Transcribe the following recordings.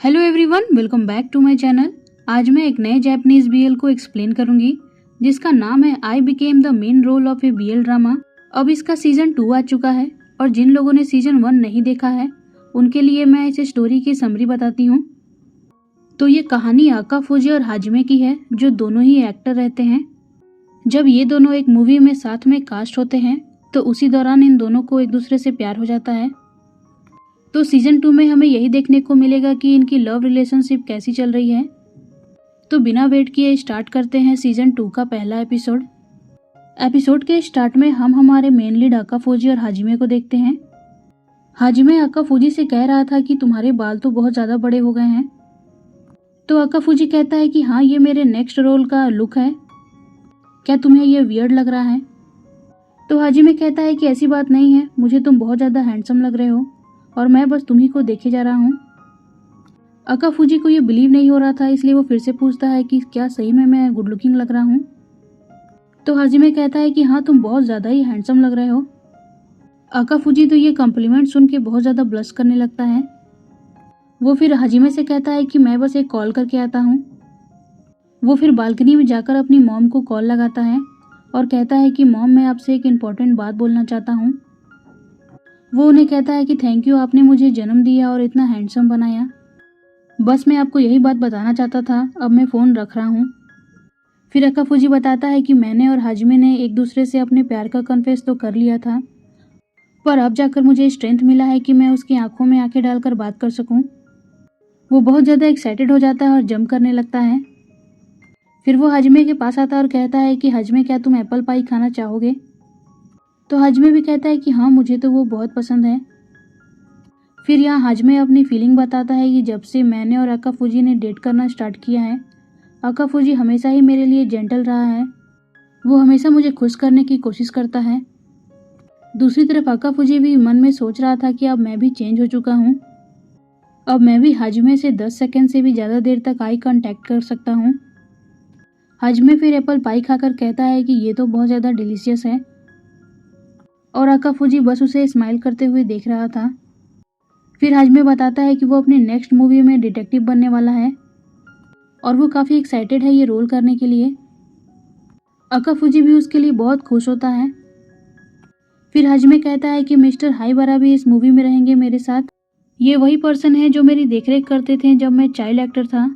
Hello everyone, welcome back to my channel. आज मैं एक नए जापानीज बीएल को एक्सप्लेन करूंगी जिसका नाम है I became the main role of a BL drama. अब इसका सीजन 2 आ चुका है और जिन लोगों ने सीजन 1 नहीं देखा है उनके लिए मैं इस स्टोरी की समरी बताती हूँ। तो ये कहानी आकाफुजी और हाजिमे की है जो दोनों ही एक्टर रहते हैं। जब ये दोनों एक मूवी में साथ में कास्ट होते हैं तो उसी दौरान इन दोनों को एक दूसरे से प्यार हो जाता है। तो सीजन 2 में हमें यही देखने को मिलेगा कि इनकी लव रिलेशनशिप कैसी चल रही है। तो बिना वेट किए स्टार्ट करते हैं सीजन 2 का पहला एपिसोड। एपिसोड के स्टार्ट में हम हमारे मेन लीड आकाफुजी और हाजिमे को देखते हैं। हाजिमे आकाफुजी से कह रहा था कि तुम्हारे बाल तो बहुत ज़्यादा बड़े हो गए हैं। तो आकाफुजी कहता है कि हाँ, ये मेरे नेक्स्ट रोल का लुक है, क्या तुम्हें ये वियर्ड लग रहा है? तो हाजिमे कहता है कि ऐसी बात नहीं है, मुझे तुम बहुत ज़्यादा हैंडसम लग रहे हो और मैं बस तुम्ही को देखे जा रहा हूँ। आकाफुजी को ये बिलीव नहीं हो रहा था, इसलिए वो फिर से पूछता है कि क्या सही में मैं गुड लुकिंग लग रहा हूँ? तो हाजिमे कहता है कि हाँ, तुम बहुत ज़्यादा ही हैंडसम लग रहे हो। आकाफुजी तो ये कॉम्प्लीमेंट सुन के बहुत ज़्यादा ब्लश करने लगता है। वो फिर हाजिमे से कहता है कि मैं बस एक कॉल करके आता हूँ। वो फिर बालकनी में जाकर अपनी मॉम को कॉल लगाता है और कहता है कि मॉम, मैं आपसे एक इम्पॉर्टेंट बात बोलना चाहता हूँ। वो उन्हें कहता है कि थैंक यू, आपने मुझे जन्म दिया और इतना हैंडसम बनाया। बस मैं आपको यही बात बताना चाहता था, अब मैं फ़ोन रख रहा हूँ। फिर आकाफुजी बताता है कि मैंने और हाजिमे ने एक दूसरे से अपने प्यार का कन्फेस तो कर लिया था, पर अब जाकर मुझे स्ट्रेंथ मिला है कि मैं उसकी आंखों में आंखें डालकर बात कर सकूं। वो बहुत ज़्यादा एक्साइटेड हो जाता है और जंप करने लगता है। फिर वो हाजिमे के पास आता है और कहता है कि हाजिमे, क्या तुम एप्पल पाई खाना चाहोगे? तो हाजिमे भी कहता है कि हाँ, मुझे तो वो बहुत पसंद है। फिर यहाँ हाजिमे अपनी फीलिंग बताता है कि जब से मैंने और आकाफुजी ने डेट करना स्टार्ट किया है, आकाफुजी हमेशा ही मेरे लिए जेंटल रहा है। वो हमेशा मुझे खुश करने की कोशिश करता है। दूसरी तरफ आकाफुजी भी मन में सोच रहा था कि अब मैं भी चेंज हो चुका हूँ। अब मैं भी हाजिमे से 10 सेकंड से भी ज़्यादा देर तक आई कांटेक्ट कर सकता हूँ। हाजिमे फिर एप्पल पाई खाकर कहता है कि ये तो बहुत ज़्यादा डिलीशियस है और आकाफुजी बस उसे स्माइल करते हुए देख रहा था। फिर हाजिमे बताता है कि वो अपने नेक्स्ट मूवी में डिटेक्टिव बनने वाला है और वो काफ़ी एक्साइटेड है ये रोल करने के लिए। आकाफुजी भी उसके लिए बहुत खुश होता है। फिर हाजिमे कहता है कि मिस्टर हाइबारा भी इस मूवी में रहेंगे मेरे साथ। ये वही पर्सन है जो मेरी देखरेख करते थे जब मैं चाइल्ड एक्टर था,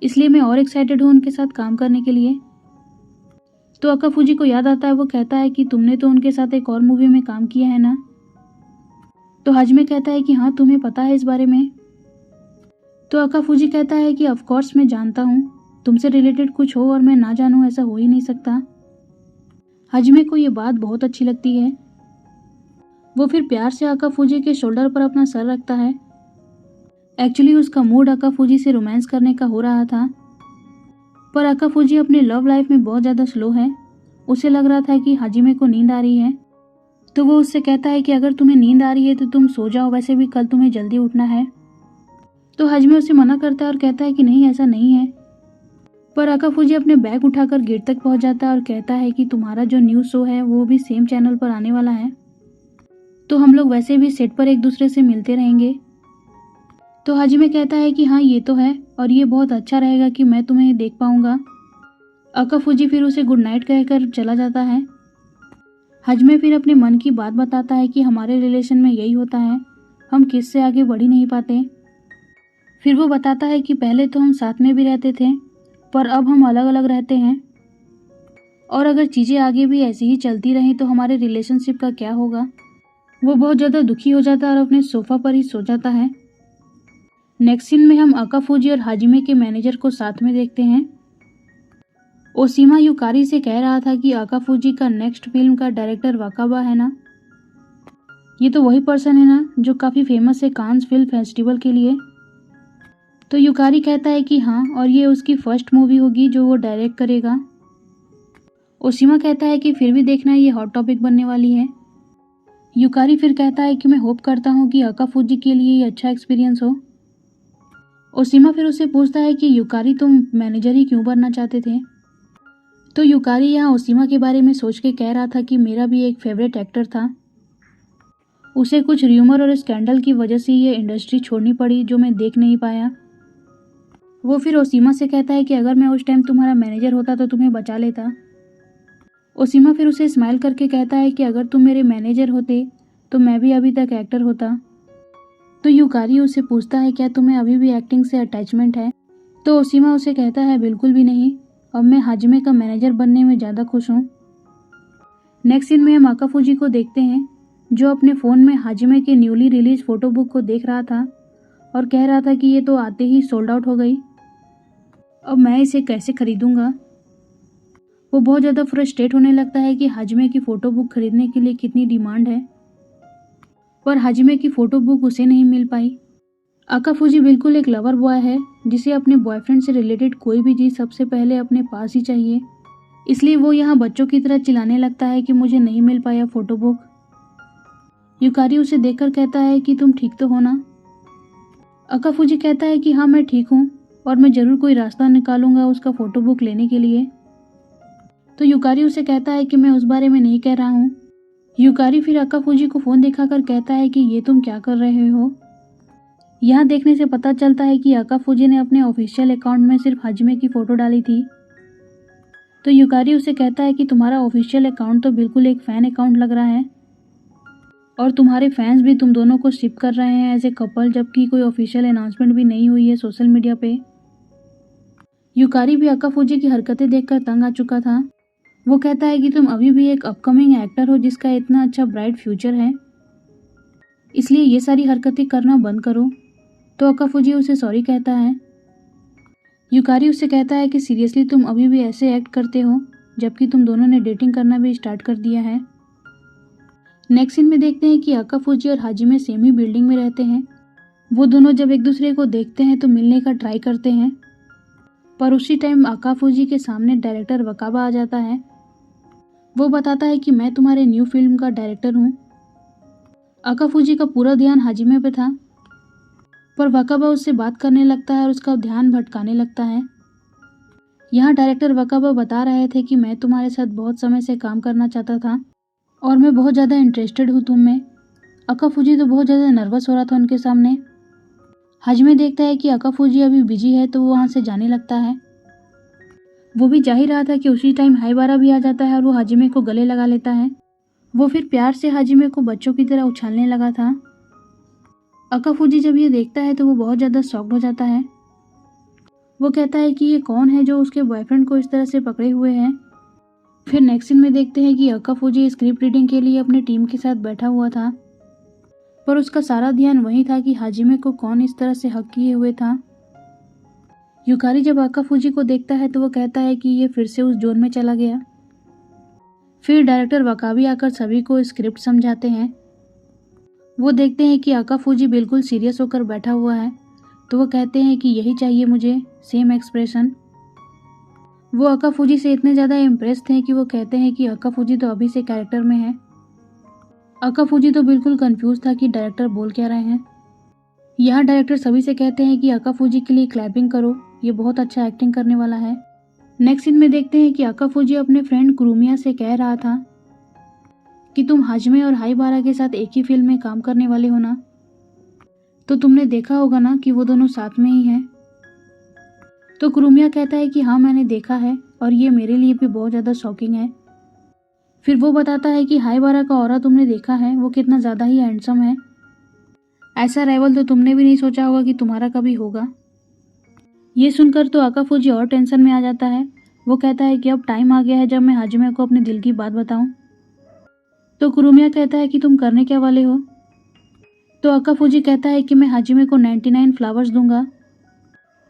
इसलिए मैं और एक्साइटेड हूँ उनके साथ काम करने के लिए। तो आकाफुजी को याद आता है, वो कहता है कि तुमने तो उनके साथ एक और मूवी में काम किया है ना? तो हाजिमे कहता है कि हाँ, तुम्हें पता है इस बारे में? तो आकाफुजी कहता है कि ऑफ कोर्स मैं जानता हूँ, तुमसे रिलेटेड कुछ हो और मैं ना जानूँ ऐसा हो ही नहीं सकता। हाजिमे को ये बात बहुत अच्छी लगती है। वो फिर प्यार से आकाफुजी के शोल्डर पर अपना सर रखता है। एक्चुअली उसका मूड आकाफुजी से रोमांस करने का हो रहा था, पर आकाफुजी अपने लव लाइफ में बहुत ज़्यादा स्लो है। उसे लग रहा था कि हाजिमे को नींद आ रही है, तो वो उससे कहता है कि अगर तुम्हें नींद आ रही है तो तुम सो जाओ, वैसे भी कल तुम्हें जल्दी उठना है। तो हाजिमे उसे मना करता है और कहता है कि नहीं, ऐसा नहीं है। पर आकाफुजी अपने बैग उठाकर गेट तक पहुंच जाता है और कहता है कि तुम्हारा जो न्यूज़ शो है वो भी सेम चैनल पर आने वाला है, तो हम लोग वैसे भी सेट पर एक दूसरे से मिलते रहेंगे। तो हाजिमे कहता है कि हाँ, ये तो है और ये बहुत अच्छा रहेगा कि मैं तुम्हें देख पाऊंगा। आकाफुजी फिर उसे गुड नाइट कहकर चला जाता है। हाजिमे फिर अपने मन की बात बताता है कि हमारे रिलेशन में यही होता है, हम किस से आगे बढ़ ही नहीं पाते। फिर वो बताता है कि पहले तो हम साथ में भी रहते थे, पर अब हम अलग अलग रहते हैं और अगर चीज़ें आगे भी ऐसी ही चलती रहें तो हमारे रिलेशनशिप का क्या होगा। वो बहुत ज़्यादा दुखी हो जाता है और अपने सोफ़ा पर ही सो जाता है। नेक्स्ट सीन में हम आकाफुजी और हाजिमे के मैनेजर को साथ में देखते हैं। ओशिमा युकारी से कह रहा था कि आकाफुजी का नेक्स्ट फिल्म का डायरेक्टर वाकाबा है ना? ये तो वही पर्सन है ना जो काफ़ी फेमस है कांस फिल्म फेस्टिवल के लिए? तो युकारी कहता है कि हाँ, और ये उसकी फर्स्ट मूवी होगी जो वो डायरेक्ट करेगा। ओशिमा कहता है कि फिर भी देखना, ये हॉट टॉपिक बनने वाली है। युकारी फिर कहता है कि मैं होप करता हूँ कि आकाफुजी के लिए ये अच्छा एक्सपीरियंस हो। ओशिमा फिर उससे पूछता है कि युकारी, तुम मैनेजर ही क्यों बनना चाहते थे? तो युकारी यहाँ ओशिमा के बारे में सोच के कह रहा था कि मेरा भी एक फेवरेट एक्टर था उसे कुछ र्यूमर और स्कैंडल की वजह से ये इंडस्ट्री छोड़नी पड़ी जो मैं देख नहीं पाया। वो फिर ओसीमा से कहता है कि अगर मैं उस टाइम तुम्हारा मैनेजर होता तो तुम्हें बचा लेता। ओसीमा फिर उसे स्माइल करके कहता है कि अगर तुम मेरे मैनेजर होते तो मैं भी अभी तक एक्टर होता। तो युकारी उससे पूछता है क्या तुम्हें अभी भी एक्टिंग से अटैचमेंट है? तो ओसीमा उसे कहता है बिल्कुल भी नहीं, अब मैं हाजिमे का मैनेजर बनने में ज़्यादा खुश हूँ। नेक्स्ट सीन में हम आकाफुजी को देखते हैं जो अपने फ़ोन में हाजिमे के न्यूली रिलीज फ़ोटो बुक को देख रहा था और कह रहा था कि ये तो आते ही सोल्ड आउट हो गई, अब मैं इसे कैसे खरीदूंगा। वो बहुत ज़्यादा फ्रस्ट्रेट होने लगता है कि हाजिमे की फ़ोटो बुक खरीदने के लिए कितनी डिमांड है, पर हाजिमे की फ़ोटो बुक उसे नहीं मिल पाई। आकाफुजी बिल्कुल एक लवर बॉय है जिसे अपने बॉयफ्रेंड से रिलेटेड कोई भी चीज़ सबसे पहले अपने पास ही चाहिए, इसलिए वो यहाँ बच्चों की तरह चिल्लाने लगता है कि मुझे नहीं मिल पाया फ़ोटो बुक। युकारी उसे देखकर कहता है कि तुम ठीक तो हो ना? आकाफुजी कहता है कि हाँ मैं ठीक हूँ और मैं ज़रूर कोई रास्ता निकालूंगा उसका फ़ोटो बुक लेने के लिए। तो युकारी उसे कहता है कि मैं उस बारे में नहीं कह रहा हूँ। युकारी फिर आकाफुजी को फ़ोन दिखाकर कहता है कि ये तुम क्या कर रहे हो। यहाँ देखने से पता चलता है कि आकाफुजी ने अपने ऑफिशियल अकाउंट में सिर्फ हाजिमे की फ़ोटो डाली थी। तो युकारी उसे कहता है कि तुम्हारा ऑफिशियल अकाउंट तो बिल्कुल एक फ़ैन अकाउंट लग रहा है और तुम्हारे फैंस भी तुम दोनों को शिप कर रहे हैं एज ए कपल, जबकि कोई ऑफिशियल अनाउंसमेंट भी नहीं हुई है सोशल मीडिया पे। युकारी भी आकाफुजी की हरकतें देखकर तंग आ चुका था। वो कहता है कि तुम अभी भी एक अपकमिंग एक्टर हो जिसका इतना अच्छा ब्राइट फ्यूचर है, इसलिए ये सारी हरकतें करना बंद करो। तो आकाफुजी उसे सॉरी कहता है। युकारी उससे कहता है कि सीरियसली तुम अभी भी ऐसे एक्ट करते हो जबकि तुम दोनों ने डेटिंग करना भी स्टार्ट कर दिया है। नेक्स्ट सीन में देखते हैं कि आकाफुजी और हाजिमे सेम ही बिल्डिंग में रहते हैं। वो दोनों जब एक दूसरे को देखते हैं तो मिलने का ट्राई करते हैं, पर उसी टाइम आकाफुजी के सामने डायरेक्टर वकाबा आ जाता है। वो बताता है कि मैं तुम्हारे न्यू फिल्म का डायरेक्टर हूँ। आकाफुजी का पूरा ध्यान हाजिमे पे था, पर वकाबा उससे बात करने लगता है और उसका ध्यान भटकाने लगता है। यहाँ डायरेक्टर वकाबा बता रहे थे कि मैं तुम्हारे साथ बहुत समय से काम करना चाहता था और मैं बहुत ज़्यादा इंटरेस्टेड हूँ तुम में। आकाफुजी तो बहुत ज़्यादा नर्वस हो रहा था उनके सामने। हाजिमे देखता है कि आकाफुजी अभी बिजी है तो वो वहाँ से जाने लगता है। वो भी जा ही रहा था कि उसी टाइम हाइबारा भी आ जाता है और वो हाजिमे को गले लगा लेता है। वो फिर प्यार से हाजिमे को बच्चों की तरह उछालने लगा था। आकाफुजी जब ये देखता है तो वो बहुत ज़्यादा शॉक्ड हो जाता है। वो कहता है कि ये कौन है जो उसके बॉयफ्रेंड को इस तरह से पकड़े हुए है। फिर नेक्स्ट सीन में देखते हैं कि आकाफुजी स्क्रिप्ट रीडिंग के लिए अपनी टीम के साथ बैठा हुआ था, पर उसका सारा ध्यान वही था कि हाजिमे को कौन इस तरह से हक किए हुए था। युकारी जब आकाफुजी को देखता है तो वो कहता है कि ये फिर से उस जोन में चला गया। फिर डायरेक्टर वकाबी आकर सभी को स्क्रिप्ट समझाते हैं। वो देखते हैं कि आकाफुजी बिल्कुल सीरियस होकर बैठा हुआ है, तो वो कहते हैं कि यही चाहिए मुझे, सेम एक्सप्रेशन। वो आकाफुजी से इतने ज़्यादा इम्प्रेस थे कि वो कहते हैं कि आकाफुजी तो अभी से कैरेक्टर में है। आकाफुजी तो बिल्कुल कंफ्यूज था कि डायरेक्टर बोल क्या रहे हैं। यहाँ डायरेक्टर सभी से कहते हैं कि आकाफुजी के लिए क्लैपिंग करो, ये बहुत अच्छा एक्टिंग करने वाला है। नेक्स्ट सीन में देखते हैं कि आकाफुजी अपने फ्रेंड कुरुमिया से कह रहा था कि तुम हाजिमे और हाइबारा के साथ एक ही फिल्म में काम करने वाले हो ना, तो तुमने देखा होगा ना कि वो दोनों साथ में ही हैं। तो कुरुमिया कहता है कि हाँ मैंने देखा है और ये मेरे लिए भी बहुत ज़्यादा शॉकिंग है। फिर वो बताता है कि हाइबारा का ऑरा तुमने देखा है, वो कितना ज़्यादा ही हैंडसम है। ऐसा राइवल तो तुमने भी नहीं सोचा होगा कि तुम्हारा कभी होगा। ये सुनकर तो आकाफुजी और टेंशन में आ जाता है। वो कहता है कि अब टाइम आ गया है जब मैं हाजिमे को अपने दिल की बात बताऊं। तो कुरुमिया कहता है कि तुम करने क्या वाले हो। तो आकाफुजी कहता है कि मैं हाजिमे को 99 फ्लावर्स दूंगा।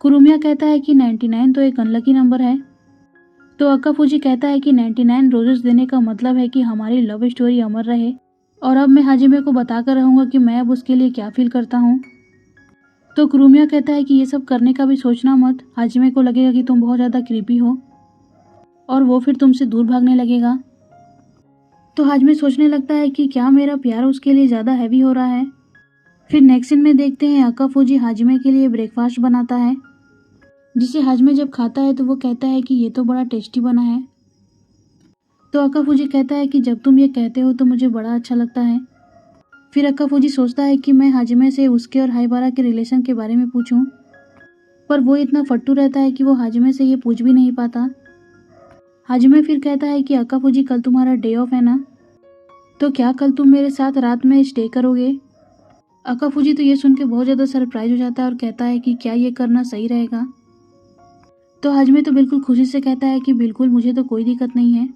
कुरुमिया कहता है कि 99 तो एक अनलकी नंबर है। तो आकाफुजी कहता है कि 99 रोजेस देने का मतलब है कि हमारी लव स्टोरी अमर रहे, और अब मैं हाजिमे को बताकर रहूँगा कि मैं अब उसके लिए क्या फील करता हूँ। तो कुरुमिया कहता है कि ये सब करने का भी सोचना मत, हाजिमे को लगेगा कि तुम बहुत ज़्यादा क्रीपी हो और वो फिर तुमसे दूर भागने लगेगा। तो हाजिमे सोचने लगता है कि क्या मेरा प्यार उसके लिए ज़्यादा हैवी हो रहा है। फिर नेक्स्ट सीन में देखते हैं आकाफुजी हाजिमे के लिए ब्रेकफास्ट बनाता है, जिसे हाजिमे जब खाता है तो वो कहता है कि ये तो बड़ा टेस्टी बना है। तो आकाफुजी कहता है कि जब तुम ये कहते हो तो मुझे बड़ा अच्छा लगता है। फिर अक्का फूजी सोचता है कि मैं हाजिमे से उसके और हाइबारा के रिलेशन के बारे में पूछूं, पर वो इतना फट्टू रहता है कि वो हाजिमे से ये पूछ भी नहीं पाता। हाजिमे फिर कहता है कि अक्का फूजी कल तुम्हारा डे ऑफ है ना, तो क्या कल तुम मेरे साथ रात में स्टे करोगे। अक्का फूजी तो ये सुन के बहुत ज़्यादा सरप्राइज हो जाता है और कहता है कि क्या ये करना सही रहेगा। तो हाजिमे तो बिल्कुल खुशी से कहता है कि बिल्कुल, मुझे तो कोई दिक्कत नहीं है।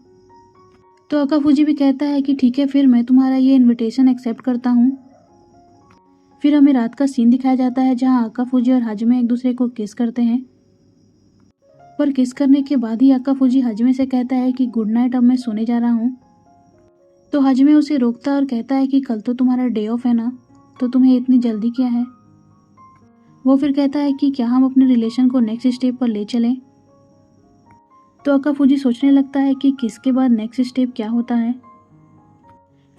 तो अक्का फूजी भी कहता है कि ठीक है, फिर मैं तुम्हारा ये इनविटेशन एक्सेप्ट करता हूँ। फिर हमें रात का सीन दिखाया जाता है जहाँ अक्का फूजी और हाजिमे एक दूसरे को किस करते हैं, पर किस करने के बाद ही अक्का फूजी हाजिमे से कहता है कि गुड नाइट, अब मैं सोने जा रहा हूँ। तो हाजिमे उसे रोकता है और कहता है कि कल तो तुम्हारा डे ऑफ है ना, तो तुम्हें इतनी जल्दी क्या है। वो फिर कहता है कि क्या हम अपने रिलेशन को नेक्स्ट स्टेप पर ले चलें। तो अक्का फूजी सोचने लगता है कि किस के बाद नेक्स्ट स्टेप क्या होता है।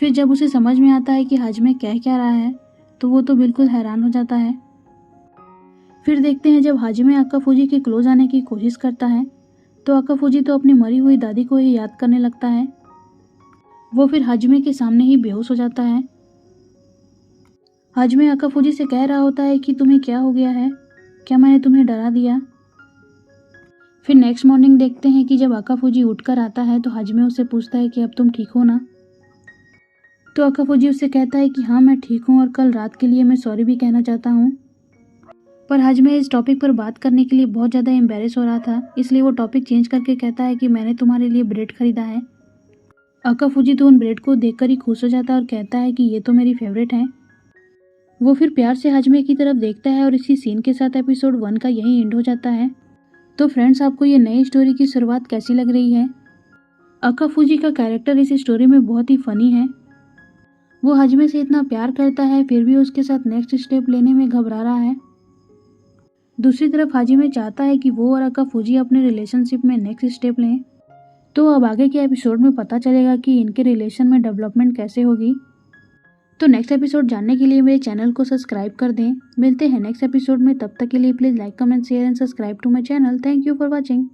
फिर जब उसे समझ में आता है कि हाजिमे कह क्या रहा है, तो वो तो बिल्कुल हैरान हो जाता है। फिर देखते हैं जब हाजिमे अक्का फूजी के क्लोज आने की कोशिश करता है, तो अक्का फूजी तो अपनी मरी हुई दादी को ही याद करने लगता है। वो फिर हाजिमे के सामने ही बेहोश हो जाता है। हाजिमे अक्का फूजी से कह रहा होता है कि तुम्हें क्या हो गया है, क्या मैंने तुम्हें डरा दिया। फिर नेक्स्ट मॉर्निंग देखते हैं कि जब अक्का फूजी उठकर आता है तो हाजिमे उससे पूछता है कि अब तुम ठीक हो ना। तो अक्का फूजी उससे कहता है कि हाँ, मैं ठीक हूँ और कल रात के लिए मैं सॉरी भी कहना चाहता हूँ। पर हाजिमे इस टॉपिक पर बात करने के लिए बहुत ज़्यादा एम्बेरस हो रहा था, इसलिए वो टॉपिक चेंज करके कहता है कि मैंने तुम्हारे लिए ब्रेड खरीदा है। अक्का फूजी तो उन ब्रेड को देखकर ही खुश हो जाता है और कहता है कि ये तो मेरी फेवरेट है। वो फिर प्यार से हाजिमे की तरफ देखता है और इसी सीन के साथ एपिसोड 1 का यही एंड हो जाता है। तो फ्रेंड्स, आपको ये नई स्टोरी की शुरुआत कैसी लग रही है। अक्का फूजी का कैरेक्टर इस स्टोरी में बहुत ही फनी है। वो हाजिमे से इतना प्यार करता है, फिर भी उसके साथ नेक्स्ट स्टेप लेने में घबरा रहा है। दूसरी तरफ हाजिमे चाहता है कि वो और अक्का फूजी अपने रिलेशनशिप में नेक्स्ट स्टेप लें। तो अब आगे के एपिसोड में पता चलेगा कि इनके रिलेशन में डेवलपमेंट कैसे होगी। तो नेक्स्ट एपिसोड जानने के लिए मेरे चैनल को सब्सक्राइब कर दें। मिलते हैं नेक्स्ट एपिसोड में, तब तक के लिए please like, comment, share and subscribe to my channel. Thank you for watching.